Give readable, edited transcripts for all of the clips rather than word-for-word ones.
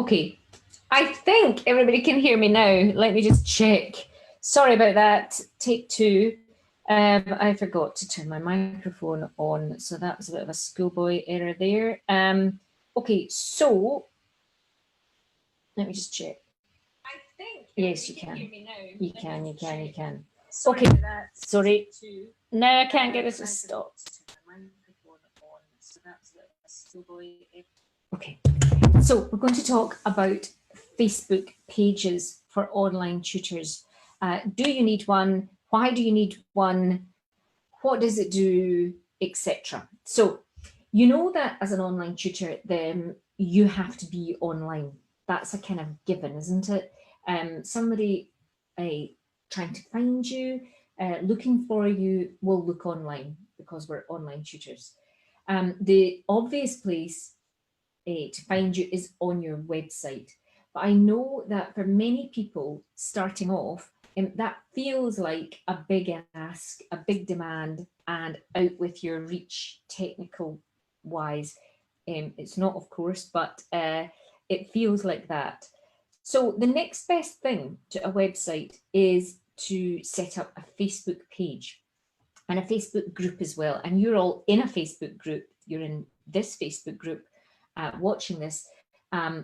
Okay, I think everybody can hear me now. Let me just check. Sorry about that. Take two. I forgot to turn my microphone on, so that was a bit of a schoolboy error there. Okay, so let me just check. I think yes, you can. Hear me now. You can. You can. You can. Sorry okay. Sorry. No, I can't get it to stop. Okay. So we're going to talk about Facebook pages for online tutors. Do you need one? Why do you need one? What does it do, etc. So you know that as an online tutor, then you have to be online. That's a kind of given, isn't it? Somebody trying to find you, looking for you, will look online because we're online tutors. The obvious place to find you is on your website. But I know that for many people starting off, that feels like a big ask, a big demand, and out with your reach technical wise. It's not, of course, but it feels like that. So the next best thing to a website is to set up a Facebook page and a Facebook group as well. And you're all in a Facebook group. You're in this Facebook group watching this,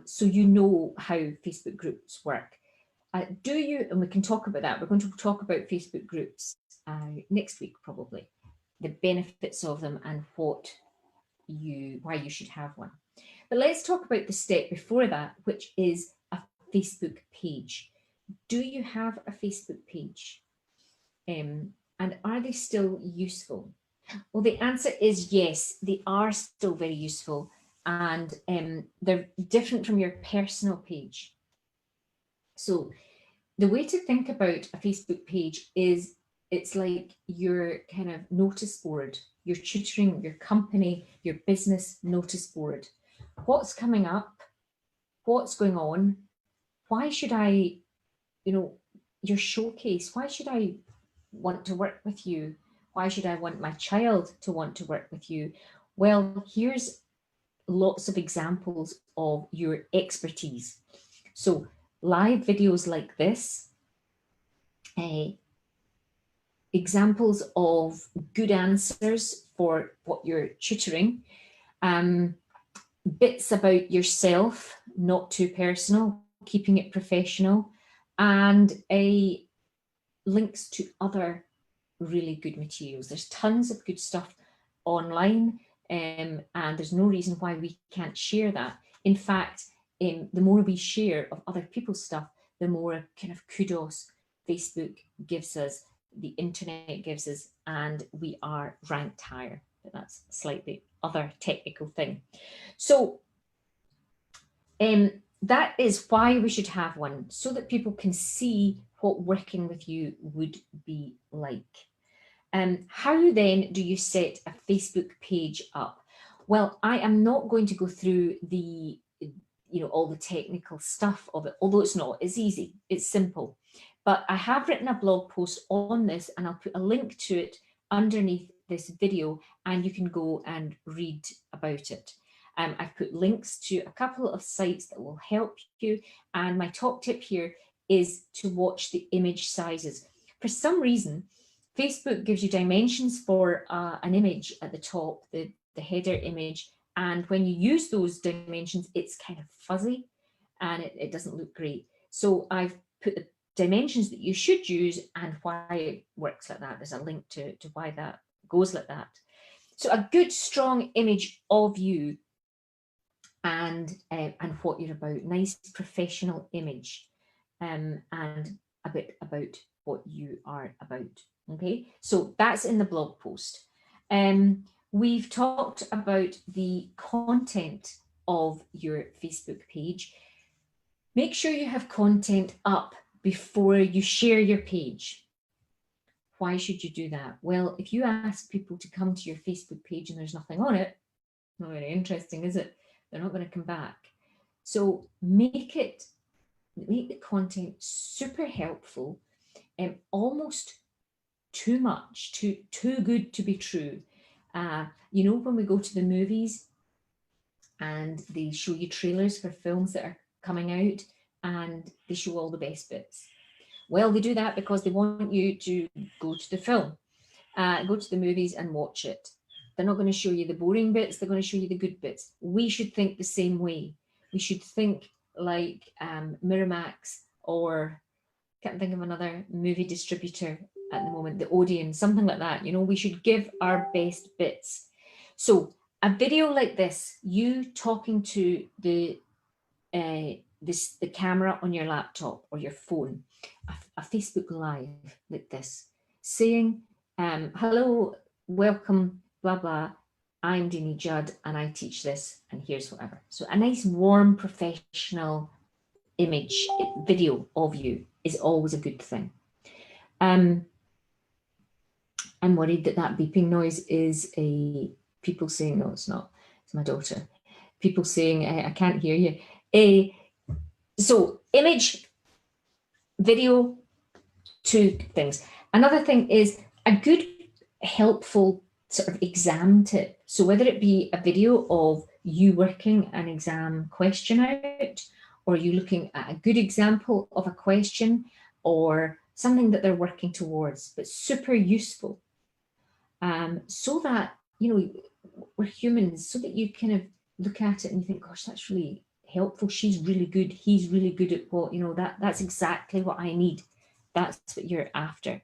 so you know how Facebook groups work. Do you, and we can talk about that, we're going to talk about Facebook groups next week probably, the benefits of them and why you should have one. But let's talk about the step before that, which is a Facebook page. Do you have a Facebook page? And are they still useful? Well, the answer is yes, they are still very useful, and they're different from your personal page. So the way to think about a Facebook page is it's like your kind of notice board, your tutoring, your company, your business notice board. What's coming up? What's going on? Why should I, your showcase, why should I want to work with you? Why should I want my child to want to work with you? Well, here's lots of examples of your expertise. So live videos like this, examples of good answers for what you're tutoring, bits about yourself, not too personal, keeping it professional, and links to other really good materials. There's tons of good stuff online, and there's no reason why we can't share that. In fact, the more we share of other people's stuff, the more kind of kudos Facebook gives us, the internet gives us, and we are ranked higher. But that's a slightly other technical thing. So that is why we should have one, so that people can see what working with you would be like. How then do you set a Facebook page up? Well, I am not going to go through the, all the technical stuff of it, although it's easy, it's simple. But I have written a blog post on this, and I'll put a link to it underneath this video, and you can go and read about it. I've put links to a couple of sites that will help you. And my top tip here is to watch the image sizes. For some reason, Facebook gives you dimensions for an image at the top, the header image. And when you use those dimensions, it's kind of fuzzy and it doesn't look great. So I've put the dimensions that you should use and why it works like that. There's a link to why that goes like that. So a good, strong image of you and what you're about, nice professional image, and a bit about what you are about. Okay, so that's in the blog post. We've talked about the content of your Facebook page. Make sure you have content up before you share your page. Why should you do that? Well, if you ask people to come to your Facebook page and there's nothing on it, not very interesting, is it? They're not going to come back. So make the content super helpful, and almost too much, too good to be true. When we go to the movies and they show you trailers for films that are coming out and they show all the best bits. Well, they do that because they want you to go to the film, go to the movies and watch it. They're not going to show you the boring bits, they're going to show you the good bits. We should think the same way. We should think like Miramax, or can't think of another movie distributor at the moment, the Odeon, something like that. You know, we should give our best bits. So a video like this, you talking to the camera on your laptop or your phone, a Facebook Live like this, saying, hello, welcome, blah, blah, I'm Deanie Judd and I teach this and here's whatever. So a nice, warm, professional image, video of you is always a good thing. I'm worried that that beeping noise is people saying, no, it's not, it's my daughter. People saying, I can't hear you. So image, video, two things. Another thing is a good, helpful sort of exam tip. So whether it be a video of you working an exam question out, or you looking at a good example of a question, or something that they're working towards, but super useful. So that, you know, we're humans, so that you kind of look at it and you think, gosh, that's really helpful. She's really good. He's really good at what, you know, that's exactly what I need. That's what you're after.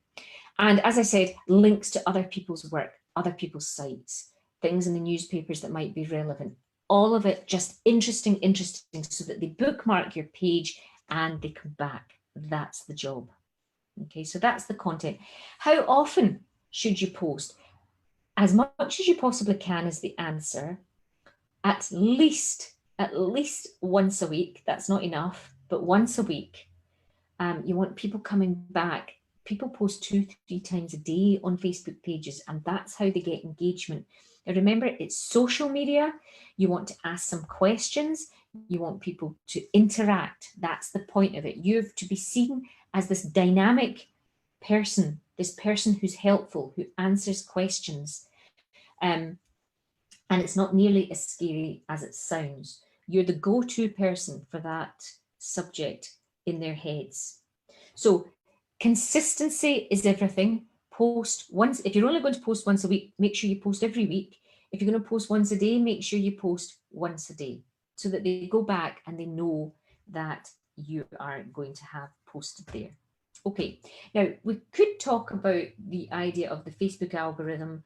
And as I said, links to other people's work, other people's sites, things in the newspapers that might be relevant. All of it just interesting, so that they bookmark your page and they come back. That's the job. Okay, so that's the content. How often should you post? As much as you possibly can is the answer. At least once a week. That's not enough, but once a week. You want people coming back. People post 2-3 times a day on Facebook pages, and that's how they get engagement. Now remember, it's social media. You want to ask some questions. You want people to interact. That's the point of it. You have to be seen as this dynamic person, this person who's helpful, who answers questions. And it's not nearly as scary as it sounds. You're the go-to person for that subject in their heads. So consistency is everything. Post once. If you're only going to post once a week, make sure you post every week. If you're going to post once a day, make sure you post once a day, so that they go back and they know that you are going to have posted there. Okay, now we could talk about the idea of the Facebook algorithm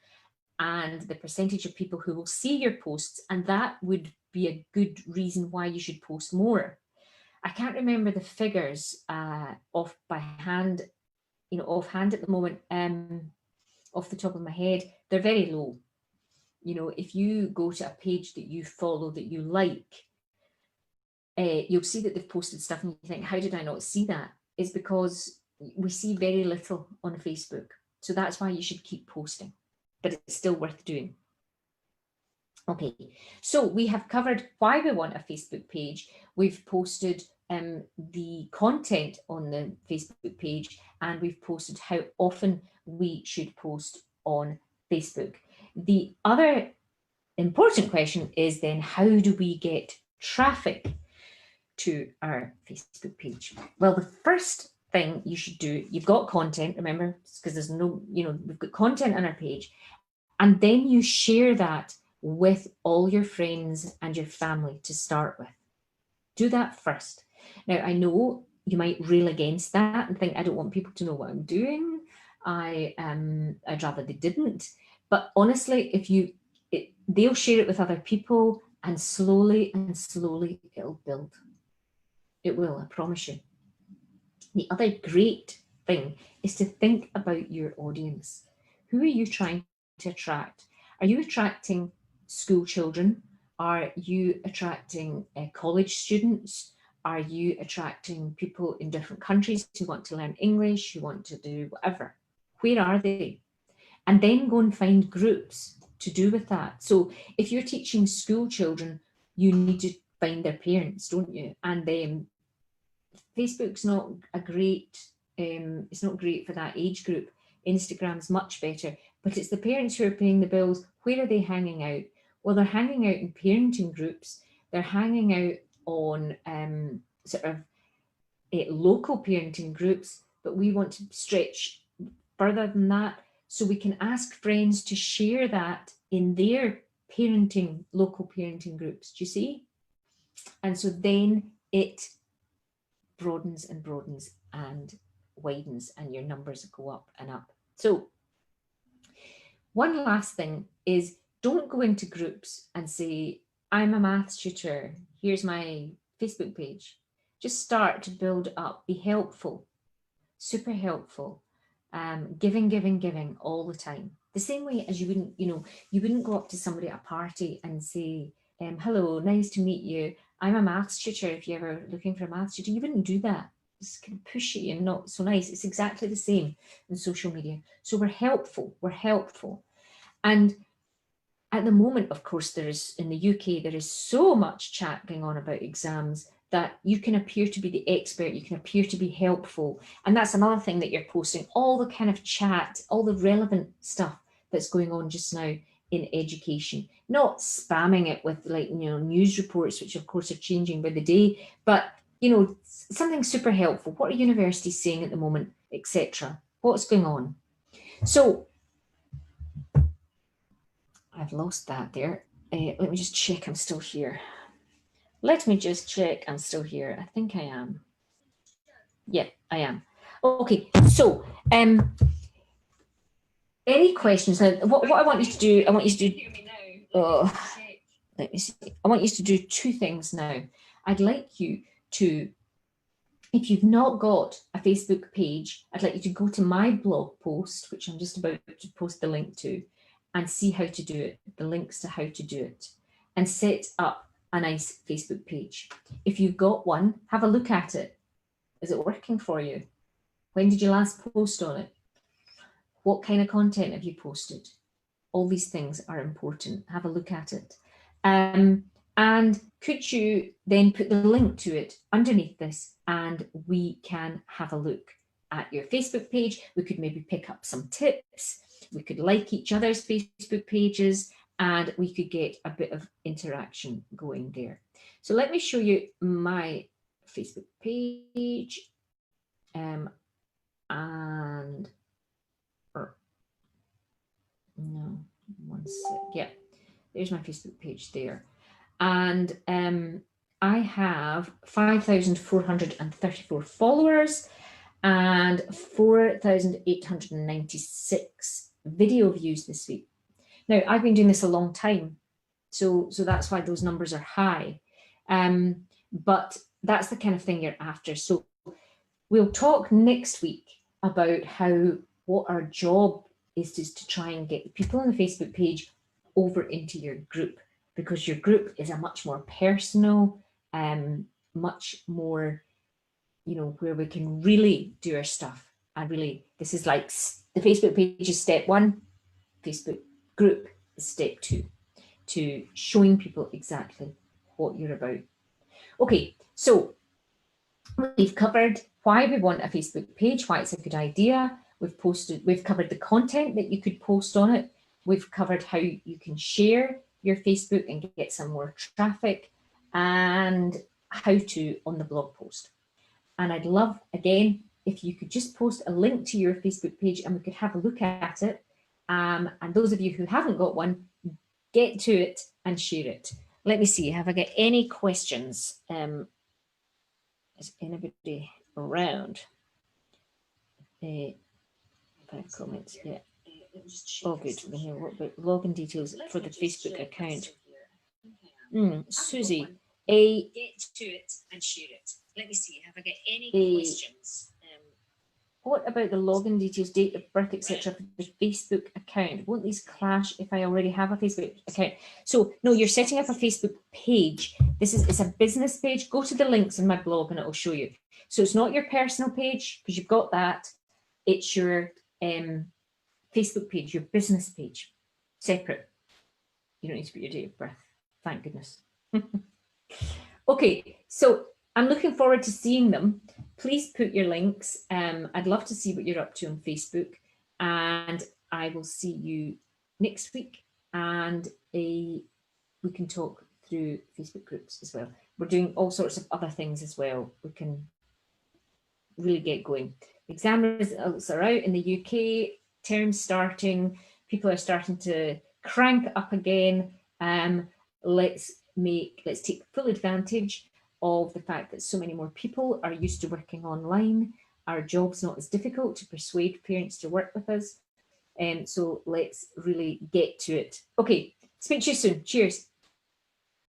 and the percentage of people who will see your posts, and that would be a good reason why you should post more. I can't remember the figures offhand at the moment, off the top of my head. They're very low. You know, if you go to a page that you follow, that you like, you'll see that they've posted stuff and you think, how did I not see that? It's because we see very little on Facebook. So that's why you should keep posting, but it's still worth doing. Okay, so we have covered why we want a Facebook page. We've posted the content on the Facebook page, and we've posted how often we should post on Facebook. The other important question is then, how do we get traffic to our Facebook page? Well, the first thing you should do, you've got content, remember, because there's no, we've got content on our page, and then you share that with all your friends and your family to start with. Do that first. Now, I know you might rail against that and think, I don't want people to know what I'm doing. I'd rather they didn't. But honestly, they'll share it with other people, and slowly it'll build. It will, I promise you. The other great thing is to think about your audience. Who are you trying to attract? Are you attracting school children? Are you attracting college students? Are you attracting people in different countries who want to learn English, who want to do whatever? Where are they? And then go and find groups to do with that. So if you're teaching school children, you need to find their parents, don't you? And then Facebook's not a great, it's not great for that age group. Instagram's much better, but it's the parents who are paying the bills. Where are they hanging out? Well, they're hanging out in parenting groups. They're hanging out on sort of local parenting groups, but we want to stretch further than that. So we can ask friends to share that in their local parenting groups, do you see? And so then it broadens and broadens and widens, and your numbers go up and up. So one last thing is, don't go into groups and say, I'm a maths tutor, here's my Facebook page. Just start to build up, be helpful, super helpful, giving all the time. The same way as you wouldn't go up to somebody at a party and say, hello, nice to meet you. I'm a maths tutor if you're ever looking for a maths tutor. You wouldn't do that. It's kind of pushy and not so nice. It's exactly the same in social media. So we're helpful. And at the moment, of course, in the UK, there is so much chat going on about exams that you can appear to be the expert, you can appear to be helpful. And that's another thing that you're posting, all the kind of chat, all the relevant stuff that's going on just now in education, not spamming it with news reports, which of course are changing by the day, but something super helpful. What are universities saying at the moment, etc. What's going on? So I've lost that there. Let me just check I'm still here. Let me just check I'm still here. I think I am. Yeah, I am. Okay, so any questions? Now, what I want you to do, let me see. I want you to do two things now. I'd like you to, if you've not got a Facebook page, I'd like you to go to my blog post, which I'm just about to post the link to, and see how to do it, the links to how to do it, and set up a nice Facebook page. If you've got one, have a look at it. Is it working for you? When did you last post on it? What kind of content have you posted? All these things are important. Have a look at it. And could you then put the link to it underneath this, and we can have a look at your Facebook page. We could maybe pick up some tips. We could like each other's Facebook pages, and we could get a bit of interaction going there. So let me show you my Facebook page. No, one sec. Yeah, there's my Facebook page there. And I have 5,434 followers and 4,896 video views this week. Now, I've been doing this a long time, so that's why those numbers are high. But that's the kind of thing you're after. So we'll talk next week about what our job is to try and get people on the Facebook page over into your group, because your group is a much more personal, much more, where we can really do our stuff. And really, this is like the Facebook page is step one, Facebook group is step two, to showing people exactly what you're about. Okay, so we've covered why we want a Facebook page, why it's a good idea. We've covered the content that you could post on it. We've covered how you can share your Facebook and get some more traffic, and how to on the blog post. And I'd love, again, if you could just post a link to your Facebook page and we could have a look at it. And those of you who haven't got one, get to it and share it. Let me see, have I got any questions? Is anybody around? Comments, yeah. Oh, good. What about login details for the Facebook account? Susie, get to it and share it. Let me see, have I got any questions? What about the login details, date of birth, etc. for the Facebook account? Won't these clash if I already have a Facebook account? So no, you're setting up a Facebook page. It's a business page. Go to the links in my blog and it'll show you. So it's not your personal page, because you've got that. It's your Facebook page, your business page, separate. You don't need to put your date of birth. Thank goodness. Okay, so I'm looking forward to seeing them. Please put your links. I'd love to see what you're up to on Facebook, and I will see you next week, and we can talk through Facebook groups as well. We're doing all sorts of other things as well. We can really get going. Exam results are out in the UK, terms starting, people are starting to crank up again. Let's take full advantage of the fact that so many more people are used to working online. Our job's not as difficult to persuade parents to work with us. So let's really get to it. Okay, speak to you soon. Cheers.